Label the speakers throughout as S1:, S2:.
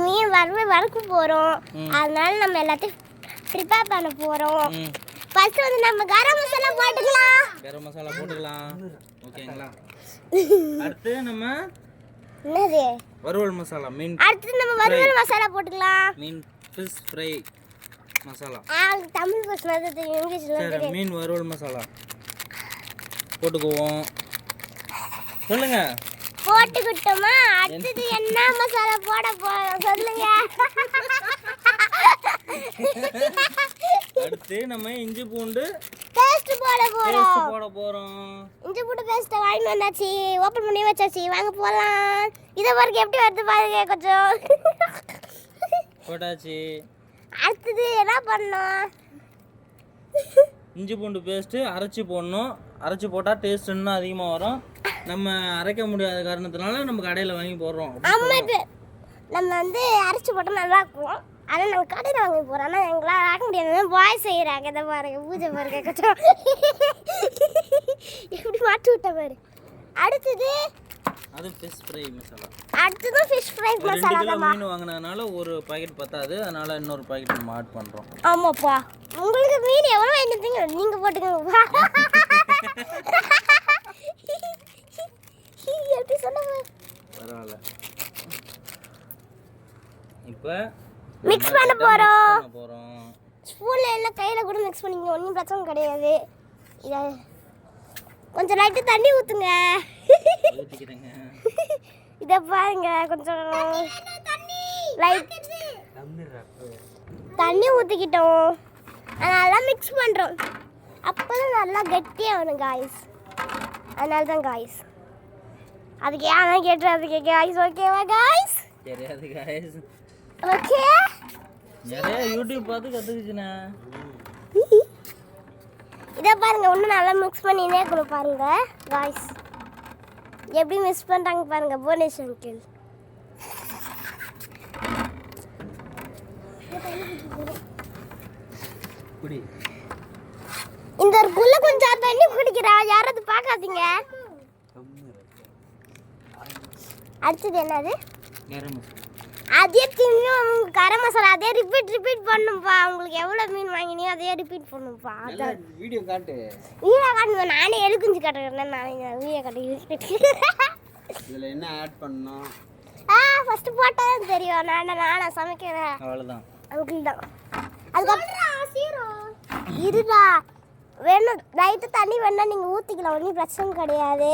S1: மீன் வறுக்க போறோம். அதனால நம்ம எல்லாத்தையும் ப்ரிப்பேர் பண்ண போறோம். ஃபர்ஸ்ட் வந்து நம்ம கரம் மசாலா போட்டுக்கலாம்.
S2: ஓகேங்களா? அடுத்து நம்ம
S1: என்னது
S2: வறுவல் மசாலா மீன்.
S1: அடுத்து நம்ம வறுவல் மசாலா போட்டுக்கலாம்.
S2: மீன் ஃபிஷ் ஃப்ரை மசாலா.
S1: தமிழ் பேசுறது தெரியும், இங்கிலீஷ்ல தெரியும்.
S2: மீன் வறுவல் மசாலா போட்டுக்குவோம். சொல்லுங்க.
S1: போட்டுக்கிட்டோமா? அடுத்து என்ன மசாலா போட போறோம் சொல்லுங்க.
S2: அடுத்து நம்ம இஞ்சி பூண்டு
S1: பேஸ்ட் போட
S2: போறோம்.
S1: இஞ்சி பூண்டு பேஸ்ட் வாங்கி வந்தாச்சு, ஓபன் பண்ணி வச்சாச்சு. வாங்க போலாம். இத பாருங்க எப்படி வருது பாருங்க. கொஞ்சம்
S2: போட்டாச்சு.
S1: அடுத்து என்ன பண்ணனும்?
S2: இஞ்சி பூண்டு பேஸ்ட் அரைச்சி போடணும். அரைச்சி போட்டா டேஸ்ட் இன்னும் அதிகமாக வரும். நம்ம அரைக்க முடியாத காரணத்தினால நம்ம கடையில் வாங்கி போடுறோம்.
S1: நம்ம வந்து அரைச்சி போட்டால் நல்லா இருக்கும். ஆனால் நம்ம கடையில் வாங்கி போகிறோம். ஆனால் எங்களால் ஆக்க முடியாது. பாய் செய்கிறாங்க. இதை பாருங்க, பூஜை பாருங்க. கொஞ்சம் எப்படி மாட்டி விட்ட பாரு. அடுத்தது
S2: அது ஃபிஷ் ஃப்ரை மசாலா.
S1: அடுத்தது ஃபிஷ் ஃப்ரை மசாலா.
S2: மீன் வாங்கினதுனால ஒரு பாக்கெட் பத்தாது, அதனால இன்னொரு பாக்கெட் நம்ம ஆட் பண்ணுறோம்.
S1: ஆமாப்பா, உங்களுக்கு மீன் எவ்வளோ வேணுங்க நீங்கள் போட்டுக்கோங்க. எப்படி சொல்லுங்க.
S2: பரவாயில்ல. இப்போ
S1: மிக்ஸ் பண்ண போறோம். ஸ்பூன்ல எல்லாம் கையில கூட மிக்ஸ் பண்ணிங்க, ஒன்றும் பிரச்சனை கிடையாது. இத கொஞ்சம் லைட்டா தண்ணி ஊத்துங்க. இத பாருங்க, கொஞ்சம் லைட் தண்ணி ஊத்திக்கிட்டோம். அதனால மிக்ஸ் பண்றோம். அப்பதான் நல்லா கெட்டியா வரும் காய்ஸ். அதனால தான் காய்ஸ். அதுக்கு ஏன் கேட்டுறதுக்கு காய்ஸ். ஓகேவா காய்ஸ்?
S2: தெரியாது காய்ஸ்.
S1: ஓகே.
S2: நிறைய யூடியூப் பார்த்து கற்றுக்குச்சுண்ணா.
S1: இதை பாருங்க, ஒன்றும் நல்லா மிக்ஸ் பண்ணினே இருக்கணும் பாருங்க காய்ஸ். எப்படி மிக்ஸ் பண்ணுறாங்க பாருங்க புவனேஷ் அங்கிள். இந்த ஒரு குள்ள கொஞ்சம் தண்ணி குடிக்கிறா. யாராவது பார்க்காதீங்க. அடுத்தது என்னது? அதே திரும்பியும் கரம் மசாலா அதே ரிப்பீட் பண்ணும்பா. உங்களுக்கு எவ்வளோ மீன் வாங்கினியோ அதே ரிப்பீட் பண்ணும்பா.
S2: வீடியோ காட்டு.
S1: நானே எழுக்குஞ்சு காட்டுறேன். நானே வீடியோ காட்டு.
S2: இதில் என்ன ஆட் பண்ணணும்?
S1: ஃபர்ஸ்ட் போட்டால் தெரியும். நானா சமைக்கிறேன்.
S2: அவ்வளோதான்.
S1: அங்கிள் தான். அதுக்கப்புறம் இருடா, வேணும் லைட்டு தண்ணி வேணா நீங்கள் ஊற்றிக்கலாம். ஒன்றும் பிரச்சனை கிடையாது.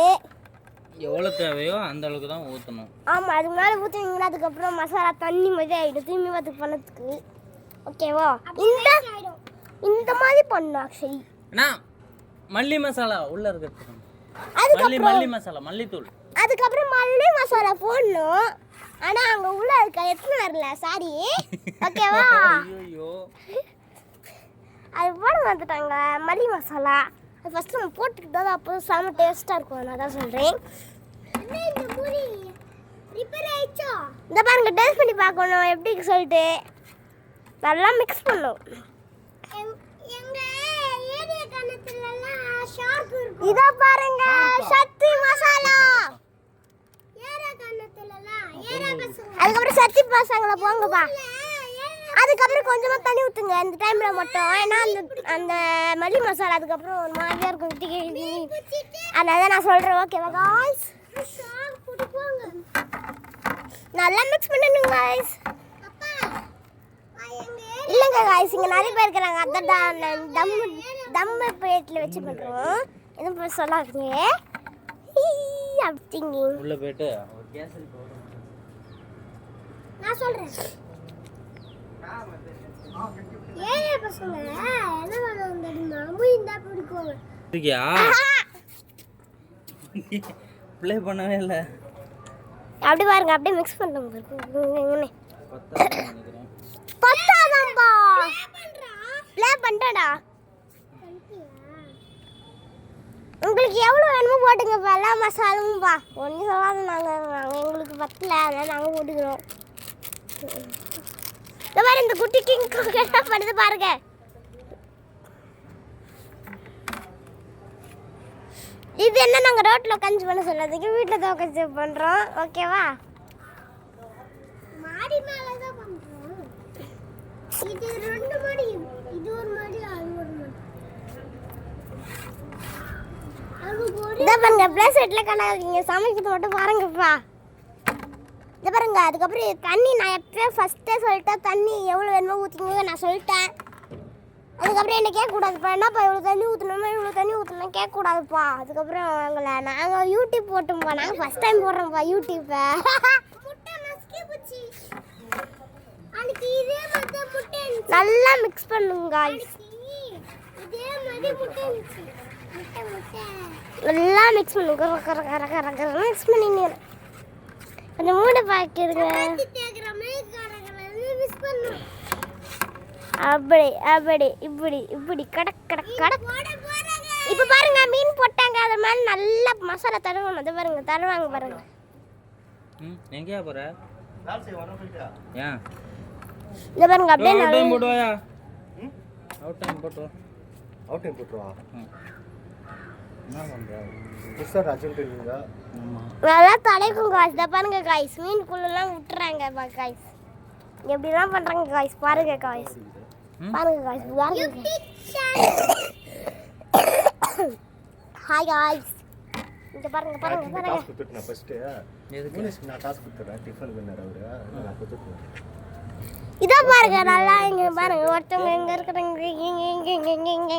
S2: எவ்வளோ தேவையோ அந்த அளவுக்கு தான் ஊற்றணும்.
S1: ஆமாம், அதுக்கு மேலே ஊற்றுவீங்களா? அதுக்கப்புறம் மசாலா தண்ணி மாதிரி ஆகிடும் திரும்பி பார்த்து பண்ணதுக்கு. ஓகேவா? இந்த மாதிரி பண்ணணும் ஆக்சுவலி.
S2: அண்ணா மல்லி மசாலா உள்ளே இருக்கிறது. மல்லி மசாலா, மல்லித்தூள். அதுக்கப்புறம்
S1: மல்லி மசாலா போடணும். ஆனால் அங்கே உள்ள இருக்க எத்தனை வரல, சாரி. ஓகேவா?
S2: ஐயோ,
S1: அது போட வந்துட்டாங்க மல்லி மசாலா. அது ஃபஸ்ட்டு நம்ம போட்டுக்கிட்டு தான் அப்போ செம்ம டேஸ்ட்டாக இருக்கும். நான் தான் சொல்கிறேன். இந்த பாருங்க, டேஸ்ட் பண்ணி பார்க்கணும் எப்படி சொல்லிட்டு. நல்லா மிக்ஸ் பண்ணும். இதோ பாருங்க, சக்தி மசாலா. அதுக்கப்புறம் சக்தி பசங்களை போங்கப்பா. அதுக்கப்புறம் கொஞ்சமாக தண்ணி ஊற்றுங்க இந்த டைமில் மட்டும். ஏன்னா அந்த மல்லி மசாலா அதுக்கப்புறம் ஒரு மாதிரியாக இருக்கும். அதனால நான் சொல்கிறேன். ஓகேவா காய்ஸ்? நல்லா மிக்ஸ் பண்ணணும் காய்ஸ். இல்லைங்க காய்ஸ், இங்கே நிறைய பேர் இருக்கிறாங்க. அதான் தம்மு பிளேட்டில் வச்சு பண்ணுறோம். எதுவும் சொல்லாதீங்க. அப்படிங்க
S2: உள்ள போயிட்டு
S1: நான் சொல்கிறேன். பசங்க என்ன பண்ணுவாங்க தெரியுமா? மூயிந்தா பிடிக்குவாங்க.
S2: இருக்கியா? ப்ளே பண்ணவே இல்லை.
S1: அப்படி பாருங்க, அப்படியே மிக்ஸ் பண்ணுங்க. பத்தாதாம்பா. ப்ளே பண்ணிட்டடா. உங்களுக்கு எவ்வளோ வேணுமோ போட்டுங்க. எல்லா மசாலும் பா. ஒன்றும் சொல்லாத. நாங்கள் எங்களுக்கு பத்தல, அதனால நாங்கள் போட்டுக்கிறோம். இந்த மாதிரி இந்த குட்டி கிங் என்ன பண்ணுது பாருங்க. இது என்ன, நாங்கள் ரோட்டில் உட்காந்து பண்ண சொன்னதுக்கு வீட்டில் தான் உட்காந்து பண்ணுறோம். ஓகேவா? மாடி மேல தான் பண்றோம். இது ரெண்டு மாடி, இது ஒரு மாடி, அது ஒரு மாடி. இத பாருங்க பிளேஸ் செட்ல கணக்குங்க சமைக்கிறது மட்டும் பாருங்கப்பா. இத பாருங்க அதுக்கப்புறம் தண்ணி நான் எப்பவே ஃபர்ஸ்டே சொல்லிட்டேன் தண்ணி எவ்வளவு வேணுமோ ஊத்திங்க நான் சொல்லிட்டேன். அதுக்கப்புறம் என்ன கேட்கக்கூடாதுப்பா என்னப்பா இவ்வளோ தண்ணி ஊற்றணுமா இவ்வளோ தண்ணி ஊற்றணும் கேட்கக்கூடாதுப்பா. அதுக்கப்புறம் அவங்கள நாங்கள் யூடியூப் போட்டோம்ப்பா நாங்கள் ஃபஸ்ட் டைம் போடுறோம்ப்பா யூடியூப்பை. நல்லா மிக்ஸ் பண்ணுங்க நல்லா மிக்ஸ் பண்ணுங்க மிக்ஸ் பண்ணிங்க கொஞ்சம் மூட பாக்கிடுங்க. அப்படி அப்படி இப்படி இப்படி கடக் கடக் கடக். இப்போ பாருங்க மீன் போட்டாங்க அது மேலே நல்லா மசாலா தருவாங்க. அது பாருங்க தருவாங்க பாருங்க.
S2: எங்கயா போற ஏன்
S1: இத பாருங்க அப்படியே
S2: அவுட் டைம் போடுவாயா அவுட் டைம் போட்டு
S3: அவுட் டைம் போட்டுவா என்ன பண்ற புதுசா அர்ஜென்டினா
S1: நல்லா தலைக்கும் காய்ஸ். இத பாருங்க காய்ஸ் மீனுக்குள்ளலாம் விட்டுறாங்க காய்ஸ். எப்படிலாம் பண்றாங்க காய்ஸ் பாருங்க காய்ஸ் பாருங்க गाइस பாருங்க. ஹாய் गाइस இங்க பாருங்க பாருங்க பாருங்க.
S3: டாஸ்க் கொடுத்துட்டேன் ஃபர்ஸ்ட். எதுக்கு நான் டாஸ்க் கொடுத்துறேன் டிஃபன் பண்ணற அவரு நான் கொடுத்துட்டேன்.
S1: இத பாருங்க நல்லா இங்க பாருங்க ஒருத்தங்க எங்க இருக்கறங்க இங்க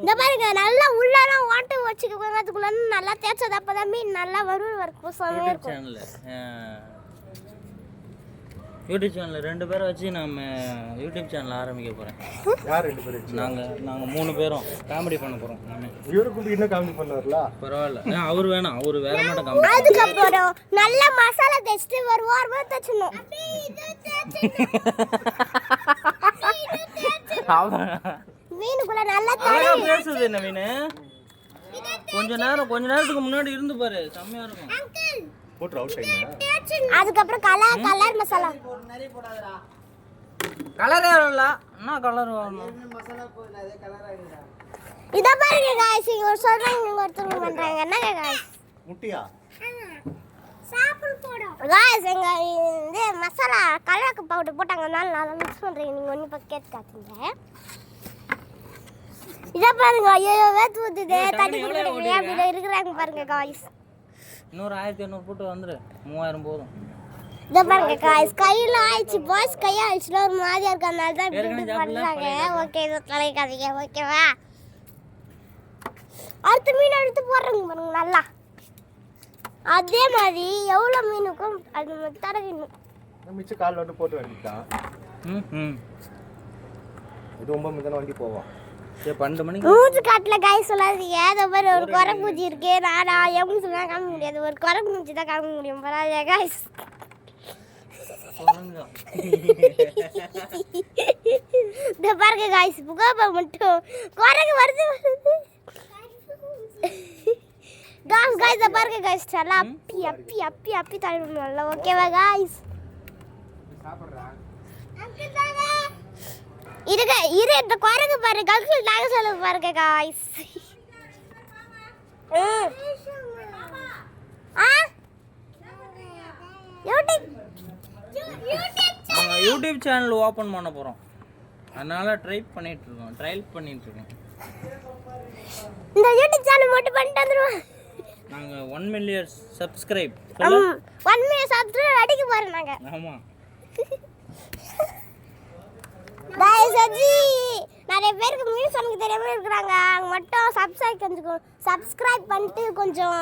S1: இத பாருங்க நல்லா உள்ளலாம் வாட்டர் வச்சுக்கோங்க. அதுக்குள்ள நல்லா தேய்ச்சத அப்பதான் மீன் நல்லா வரும் சமையா இருக்கும்.
S2: யூடியூப் சேனல் 2 பேரை வச்சு நம்ம யூடியூப் சேனல் ஆரம்பிக்க போகிறேன்.
S3: யார் 2 பேர் வச்சு?
S2: நாங்கள் 3 பேரும் காமெடி பண்ண போகிறோம்.
S3: இவருக்கு இன்னும் காமெடி பண்ணுவார்ல
S2: பரவாயில்ல. அவர் வேணாம் அவர் வேற மட்டும் காமெடி.
S1: அதுக்கப்புறம் நல்ல மசாலா தேய்ச்சிட்டு வருவார் தேய்ச்சணும். மீனுக்குள்ள நல்லா
S2: தடவி பேசுது என்ன மீன். கொஞ்ச நேரத்துக்கு முன்னாடி இருந்து பாரு செம்மையா இருக்கும்.
S3: போட்டு அவுட் டைம்.
S1: அதுக்கப்புறம் கலர் மசாலா
S2: கலரே வரல. என்ன கலர் வரணும்
S1: இத பாருங்க गाइस இங்க சொல்றாங்க ஒருத்தங்க பண்றாங்க என்ன गाइस
S3: முட்டியா
S1: சாப்பிடு போடு गाइस எங்க இந்த மசாலா கலருக்கு பவுடர் போட்டாங்கனால நான் மிக்ஸ் பண்றேன். நீங்க ஒண்ணு பக்கெட் காட்டுங்க. இத பாருங்க ஐயோ வேத்து ஊத்துதே தண்ணி குடிங்க அப்படி இருக்குறாங்க பாருங்க गाइस.
S2: இன்னொரு 1500 போட்டு வந்துரு 3000 போதும்.
S1: இத பாருங்க गाइस கையில ஆயிச்சு பாஸ் கையா ஆயிச்சுல ஒரு மாதிரியா இருக்கனால தான் இப்படி பண்றாங்க. ஓகே இது தலைக்காதீங்க ஓகேவா. அடுத்த மீன் எடுத்து போடுறங்க பாருங்க நல்லா. அதே மாதிரி எவ்வளவு மீனுக்கும் அது தடவிடணும்.
S3: மிச்ச கால் வந்து போட்டு வந்துட்டான். இது 9 மணி வண்டி போவோம்.
S2: சரி 12 மணிக்கு
S1: மூச்சு காட்டல गाइस சொல்லாதீங்க. அத பாரு ஒரு குரங்குச்சி இருக்கு. நானா எப்படி சொன்னா காமிக்க முடியாது. ஒரு குரங்குச்சி தான் காமிக்க முடியும் பரவாயில்லை गाइस. இந்த பாருங்க गाइस புகாபா மட்டும் குரங்கு வருது गाइस இத பாருங்க गाइस நல்லா அப்பி தள்ளுங்க நல்லா ஓகேவா गाइस. இரு இந்த குரங்கு பாரு கல்குல் நாங்க சொல்ல பாருங்க गाइस.
S2: யூடியூப் சேனல் ஓபன் பண்ண போறோம். அதனால ட்ரையல் பண்ணிட்டு இருக்கோம்.
S1: இந்த யூடியூப் சேனல் மட்டும் பண்ணிட்டு வந்துருவோம்.
S2: நாங்க 1 மில்லியன் சப்ஸ்கிரைப்
S1: 1 மில்லியன் சப்ஸ்கிரைப் அடிக்க போறோம் நாங்க.
S2: ஆமா
S1: गाइस அஜி நிறைய பேருக்கு மீன் சமைக்க தெரியாம இருக்காங்க. அவங்க மட்டும் சப்ஸ்கிரைப் பண்ணிட்டு கொஞ்சம்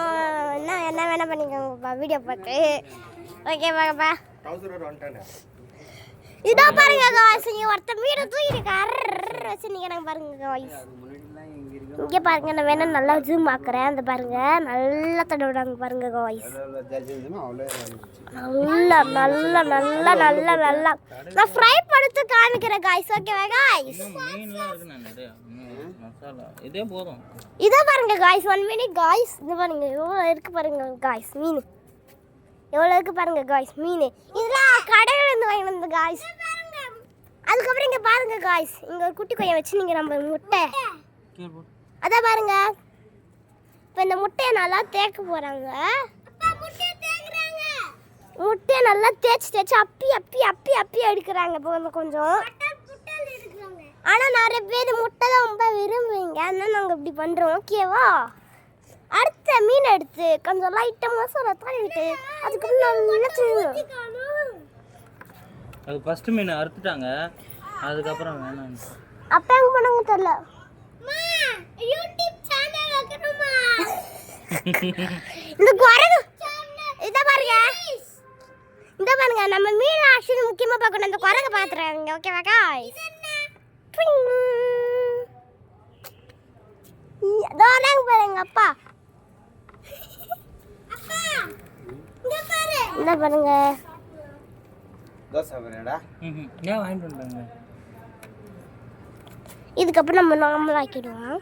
S1: என்ன வேணா பண்ணிக்கோங்கப்பா வீடியோ பார்த்து ஓகேவாப்பா. இதோ பாருங்க गाइस இங்க ஒருத்த மீன் தூக்கிட்டு கர்ற வச்சு நிக்கறாங்க பாருங்க गाइस. இங்க பாருங்க நான் வேணா நல்லா ஜூம் ஆக்குறேன். அந்த பாருங்க நல்லா தடவுறாங்க பாருங்க गाइस. நல்லா நல்லா நல்லா நல்லா நல்லா நான் ஃப்ரை பண்ணி காமிக்கிறேன் गाइस ஓகேவா गाइस.
S2: மீன்லாம் இருக்கு நான் நிறைய மசாலா இதே போதும்.
S1: இதோ பாருங்க गाइस 1 மினிட் गाइस. இது பாருங்க எவ்வளவு இருக்கு பாருங்க गाइस மீன் எவ்வளவு இருக்கு பாருங்க गाइस மீன். இதெல்லாம் கடையில இருந்து வாங்கி வந்த गाइस. அதுக்கப்புறம் இங்க பாருங்க गाइस இங்க ஒரு குட்டி கொய்யா வச்சு நீங்க நம்ம முட்டை அத பாருங்க. இப்போ இந்த முட்டையை நல்லா தேய்க்க போறாங்க. அப்பா முட்டை தேய்க்கறாங்க. முட்டையை நல்லா தேய்ச்சி அப்பி எடுக்கிறாங்க இப்போ கொஞ்சம். ஆனால் நிறைய பேர் முட்டை தான் ரொம்ப விரும்புவீங்க, அதனால நாங்கள் இப்படி பண்ணுறோம். ஓகேவா? அடுத்த மீன் எடுத்து கொஞ்சம் லைட்டாக மசாலா தள்ளிட்டு அதுக்கப்புறம் நல்லா செய்யணும்.
S2: அது ஃபர்ஸ்ட் மீன் அறுத்துட்டாங்க, அதுக்கப்புறம் வேணாம்.
S1: அப்போ எங்கே பண்ணாங்க தெரியல. இந்த குரங்கு இதை பாருங்க நம்ம மீன் ஆக்சுவலி முக்கியமாக பார்க்கணும். இந்த குரங்கு பார்த்துறாங்க. ஓகேவா காய்ஸ்? பாருங்க அப்பா இந்த பாருங்க
S2: ஏன் வாங்கிட்டு வந்தாங்க?
S1: இதுக்கப்புறம் நம்ம நார்மல் ஆக்கிடுவோம்.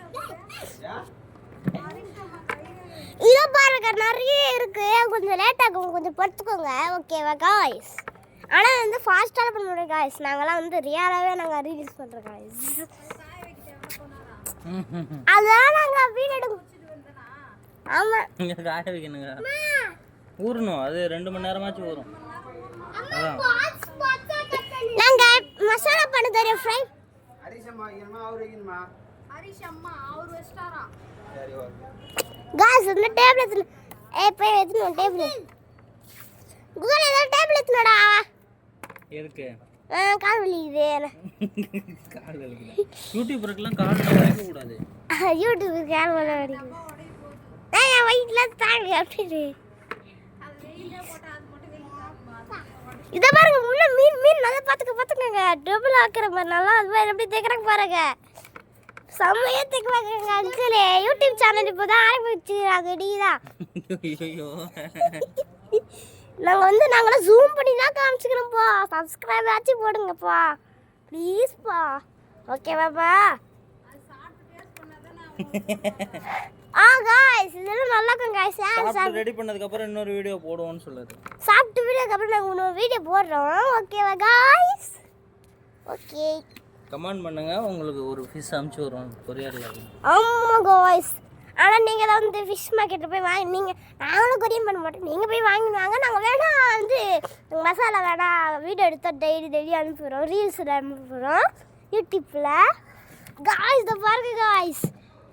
S1: இதோ பாருங்க நிறைய இருக்கு, கொஞ்சம் லேட் ஆகும், கொஞ்சம் பொறுத்துக்கோங்க. ஓகேவா காய்ஸ்? ஆனால் வந்து ஃபாஸ்ட்டாக பண்ண முடியும் காய்ஸ். நாங்களாம் வந்து ரியலாகவே நாங்கள் ரீல்ஸ் பண்ணுறோம் காய்ஸ். அதெல்லாம் நாங்கள் வீடு எடுக்கும். ஆமாம்
S2: இங்கே காய வைக்கணுங்க, ஊறணும். அது 2 மணி நேரமாச்சும் ஊறும். அதான்
S1: நாங்கள் மசாலா பண்ண தெரியும் ஃப்ரை. காய்ஸ் இந்த டேபிள் எடுத்து போய் எடுத்துணும். டேபிள் குகன் ஏதோ டேபிள் எடுத்துனடா.
S2: எதுக்கு?
S1: கால் வலிக்குது.
S2: கால் வலிக்குது. யூடியூபருக்குலாம் கால் வலிக்கக்கூடாது.
S1: யூடியூப் கால் வலிக்குது. என் வயிற்றுல தாங்க அப்படி. இதை பாருங்க உள்ள மீன் நல்லா பார்த்துக்கோங்க. டபுள் ஆக்குற மாதிரி நல்லா அது மாதிரி எப்படி தேய்க்கிறாங்க பாருங்க. செம்மையா தேய்க்கிறாங்க. அங்கிள் யூடியூப் சேனல் இப்போ தான் ஆரம்பிச்சுக்கிறாங்க. நீதான் நாங்களாம் ஜூம் பண்ணி தான் காமிச்சிக்கிறோம்ப்பா. சப்ஸ்கிரைப் ஆச்சு போடுங்கப்பா ப்ளீஸ்ப்பா. ஓகேவாப்பா? காய்ஸ் இதெல்லாம் நல்லா இருக்கும் காய்ஸ்.
S2: சாப்பிட்டு ரெடி பண்ணதுக்கு அப்புறம் இன்னொரு வீடியோ போடுவோம்னு சொல்லுது.
S1: சாப்பிட்டு வீடியோக்கு அப்புறம் நாங்கள் இன்னொரு வீடியோ போடுறோம். ஓகேவா காய்ஸ்? ஓகே
S2: கமெண்ட் பண்ணுங்க, உங்களுக்கு ஒரு ஃபிஷ் அனுப்பிச்சு வரும் கொரியர்ல.
S1: ஆமாம் காய்ஸ். ஆனால் நீங்கள் தான் வந்து ஃபிஷ் மார்க்கெட்டில் போய் வாங்கி நாங்களும் கொரியர் பண்ண மாட்டோம். நீங்கள் போய் வாங்கினாங்க. நாங்கள் வேணா வந்து மசாலா வேணா வீடியோ எடுத்தால் டெய்லி அனுப்பிடுறோம். ரீல்ஸில் அனுப்பிடுறோம் யூடியூப்பில். காய்ஸ் இதை பாருங்க காய்ஸ்,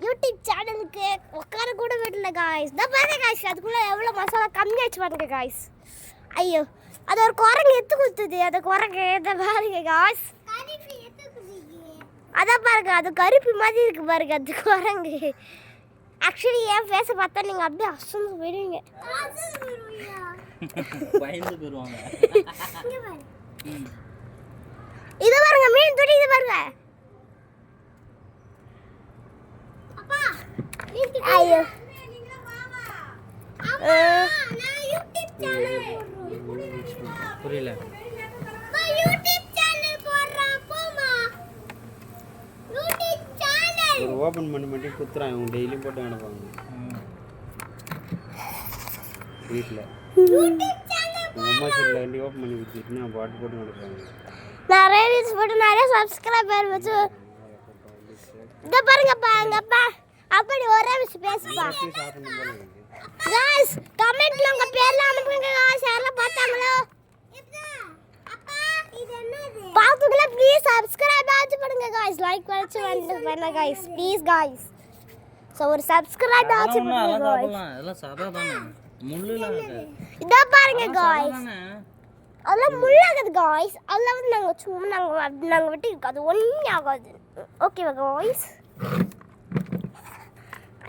S1: யூடியூப் சேனலுக்கு உட்கார கூட விடல காய்ஸ். இதை பாருங்க காய்ஸ், அதுக்குள்ளே எவ்வளோ மசாலா கம்மியாச்சு பாருங்க காய்ஸ். ஐயோ அது ஒரு குரங்கு எத்து கொடுத்துது. அந்த குரங்கு இதை பாருங்க காய்ஸ். அதான் பாருங்க அது கருப்பு மாதிரி இருக்கு பாருங்க அது குரங்கு. ஆக்சுவலி என் ஃபேஸை பார்த்தா நீங்கள் அப்படியே அசந்து போயிடுவீங்க.
S2: பயந்து போயிடுவாங்க.
S1: இதை பாருங்க மீன் துடி. இது பாருங்க. ஐயோ
S2: புரியல.
S3: ஒரு ஓபன் பண்ணி மட்டும் குத்துறாங்க. அவங்க டெய்லியும் போட்டு அனுப்புவாங்க வீட்டில். அம்மா சைடில் வண்டி ஓப்பன் பண்ணி கொடுத்துட்டு நான் பாட்டு போட்டு அனுப்புவாங்க.
S1: நிறைய ரீல்ஸ் போட்டு நிறைய சப்ஸ்கிரைபர் வச்சு. இதை பாருங்கப்பா எங்கப்பா அப்படி ஒரே விஷயம் பேசுப்பா. காய்ஸ் கமெண்ட்ல உங்க பேர்ல அனுப்புங்க காய்ஸ். யாரெல்லாம் பார்த்தாங்களோ பாத்துங்களா ப்ளீஸ் சப்ஸ்கிரைப் ஆச்சு பண்ணுங்க காய்ஸ். லைக் வச்சு பண்ணுங்க காய்ஸ் ப்ளீஸ் காய்ஸ். சோ ஒரு சப்ஸ்கிரைப் ஆச்சு பண்ணுங்க காய்ஸ்.
S2: அதெல்லாம் சாதாரண முள்ளுலாம் இருக்காது.
S1: இத பாருங்க காய்ஸ், அதெல்லாம் முள்ளாகாது காய்ஸ். அதெல்லாம் வந்து நாங்க சும்மா நாங்க வெட்டி அது ஒண்ணுமே ஆகாது. ஓகேவா காய்ஸ்?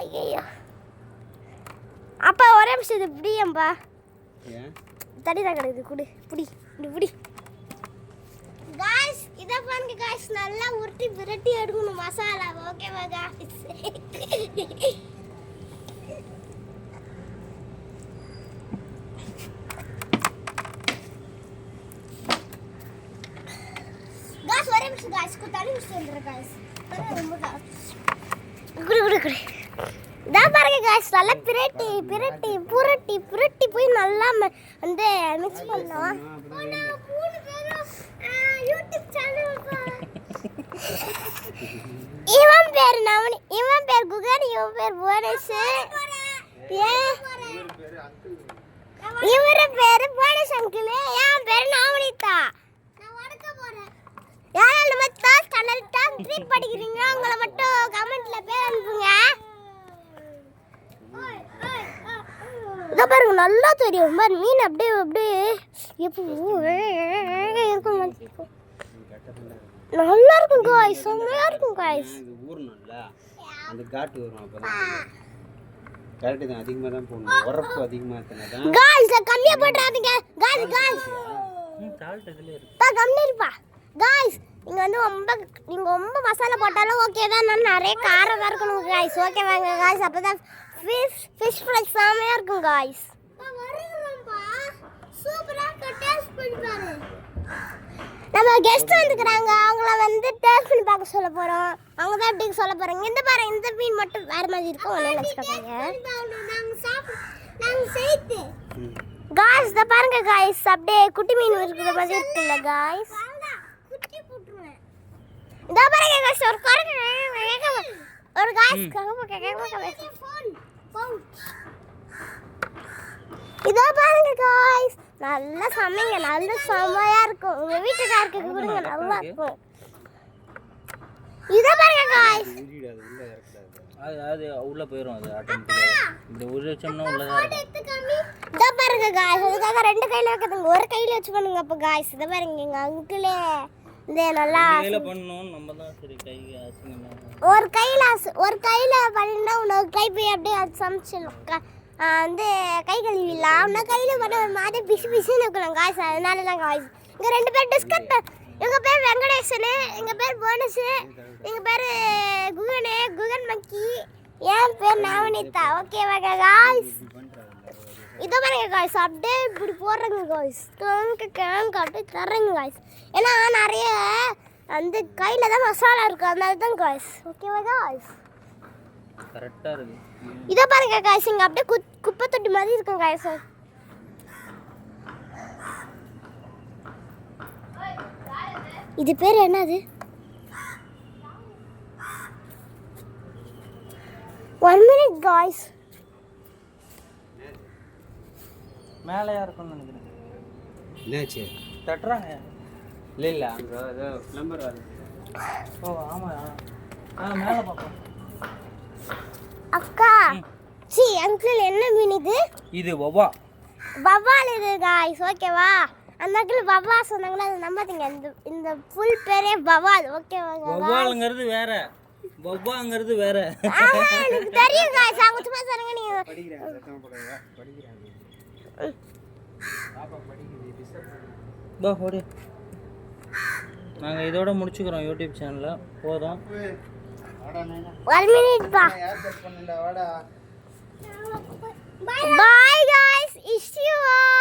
S1: ஐயா அப்பா ஒரே நிமிஷம் இது பிடியம்பா. தடி தான் கிடக்குது குடி புடி புடி. காய்ஸ் இதை பாருங்க காய்ஸ், நல்லா உருட்டி விரட்டி எடுக்கணும் மசாலா. ஓகேவா காய்ஸ்? காய்ஸ் ஒரே நிமிஷம் காய்ஸ் தண்ணி மிக்ஸ் பண்ணுறேன் காய்ஸ். குடி குடி குடி. இதான் பாருங்க காய்ஸ், நல்லா பிரட்டி பிரட்டி புரட்டி புரட்டி போய் நல்லா வந்து மிக்ஸ் பண்ணோம். யூடியூப் சேனல் இவன் பேர் நவனி, இவன் பேர் குகன், இவன் பேர் புவனேஷ். இவர பேரு போனஸ் அங்கிள், என் பேரு நாவனிதா. நான் வடக்க போறேன். யாரால நம்ம தேர்ட் ஸ்டாண்டர்ட் டாப் 3 படிக்கிறீங்க அவங்கள மட்டும் கமெண்ட்ல பேர் அனுப்புங்க. இத பாருங்க நல்லா தெரியும் பாரு மீன் அப்படியே அப்படியே எப்போ இருக்கும் நல்லா இருக்கும் गाइस, செமையா இருக்கும் गाइस.
S3: இது ஊறணும்ல அந்த காட்டு வரும் அப்பதான் கரெக்ட் தான் அதிகமா தான் போடணும் உரப்பு அதிகமா இருக்கனதான்
S1: गाइस கம்மியா போட்றாதீங்க गाइस
S2: சால்ட் இதுல இருக்கு
S1: பா கம்மியா இருப்பா गाइस. நீங்க ரொம்ப மசாலா போட்டாலும் ஓகே தான், நான் நிறைய காரம் இருக்கணும் गाइस. ஓகே வாங்க गाइस, அப்பதான் ஃபிஷ் ஃப்ரை செமையா இருக்கும் गाइस. நான் வரேன்ப்பா சூப்பரா டேஸ்ட் பண்ணி பாரு. நம்ம கெஸ்ட் வந்துக்கறாங்க, அவங்கள வந்து டேஸ்ட் பண்ணி பார்க்க சொல்ல போறோம். அவங்க தான் எப்படி சொல்ல போறாங்க. இந்த பாரு இந்த மீன் மட்டும் வேற மாதிரி இருக்கும், ஒண்ணே நினைச்சுக்காதீங்க. நாங்க செய்து गाइस இத பாருங்க गाइस, அப்படியே குட்டி மீன் இருக்கிற மாதிரி இருக்குல்ல गाइस. குட்டி போட்டுறேன். இத பாருங்க गाइस, ஒரு பாருங்க ஒரு गाइस கேக்க ஃபோன் இத பாருங்க गाइस, நல்ல சமைங்க, நல்ல செமையா இருக்கும். உங்க வீட்டுக்காரருக்கு கொடுங்க, நல்லா இருக்கும். இத பாருங்க गाइस,
S3: ஊறிடாது உள்ள இறக்கடாது
S2: அது உள்ள போயிடும். அது ஆட்டோமேட்டிக்கா இப்படி உள்ள வச்சோம்னா உள்ள தான் இருக்கும்.
S1: இத பாருங்க गाइस, அதுக்காக ரெண்டு கையில வைக்கிறதுங்க, ஒரு கையில வச்சு பண்ணுங்க. அப்ப गाइस இத பாருங்க, எங்க அங்கிளே இந்த நல்லா
S2: கையில பண்ணனும். நம்ம தான் சரி கை அசிங்கமா
S1: ஒரு கையில பண்ணினா இன்னொரு கை போய் அப்படியே சமைச்சிடலாம். வந்து கை கழுவிடலாம். இன்னும் கையில் பண்ண ஒரு மாதிரி பிசு பிசுன்னு இருக்கணும் गाइस. அதனால தான் गाइस இங்கே ரெண்டு பேர் டிஸ்கட். எங்கள் பேர் வெங்கடேசனு, எங்கள் பேர் போனஸு, எங்கள் பேர் குகன் மக்கி, என் பேர் நாவனிதா. ஓகேவாங்க गाइस, இதை பாருங்க गाइस, அப்படியே இப்படி போடுறேங்க गाइस, கிழங்கு அப்படியே தர்றேங்க गाइस. ஏன்னா நிறைய அந்த கையில் தான் மசாலா இருக்குது, அதனால தான் गाइस. ஓகேவா गाइस,
S2: கரெக்டா இருக்கு.
S1: இதை பாருங்க गाइस, இங்கே அப்படியே குப்பை தொட்டி மாதிரி இருக்கும் गाइस. இது பேர் என்னது? 1 minute गाइस.
S2: மேலையா இருக்கும்னு நினைக்கிறேன்.
S3: என்னாச்சு
S2: தட்டுறாங்க.
S3: இல்ல அங்க ஏதோ நம்பர் வருது.
S2: ஓ ஆமா, மேலே பார்ப்போம்.
S1: அக்கா சி அங்கிள், என்ன மீன் இது?
S2: இது
S1: வவ்வால் இது गाइस. ஓகேவா, அந்த அங்கிள் வவ்வா சொன்னாங்களா, அது நம்பாதீங்க. இந்த ஃபுல் பேரே வவ்வால். ஓகேவா,
S2: வவ்வால்ங்கிறது வேற, வவ்வாங்கிறது வேற.
S1: எனக்கு தெரியும் गाइस, அவங்க சும்மா சொல்லுங்க. நீங்க
S3: படிக்கிறாங்க சத்தமா போடுங்க, படிக்கிறாங்க பாப்பா படிக்குது டிஸ்டர்ப்
S2: பா ஓடி. நாங்கள் இதோட முடிச்சுக்கிறோம் யூடியூப் சேனலில். போதும்.
S1: 1 minute பா.
S3: யார் கட் பண்ணடா வாடா.
S1: Bye guys, it's you all.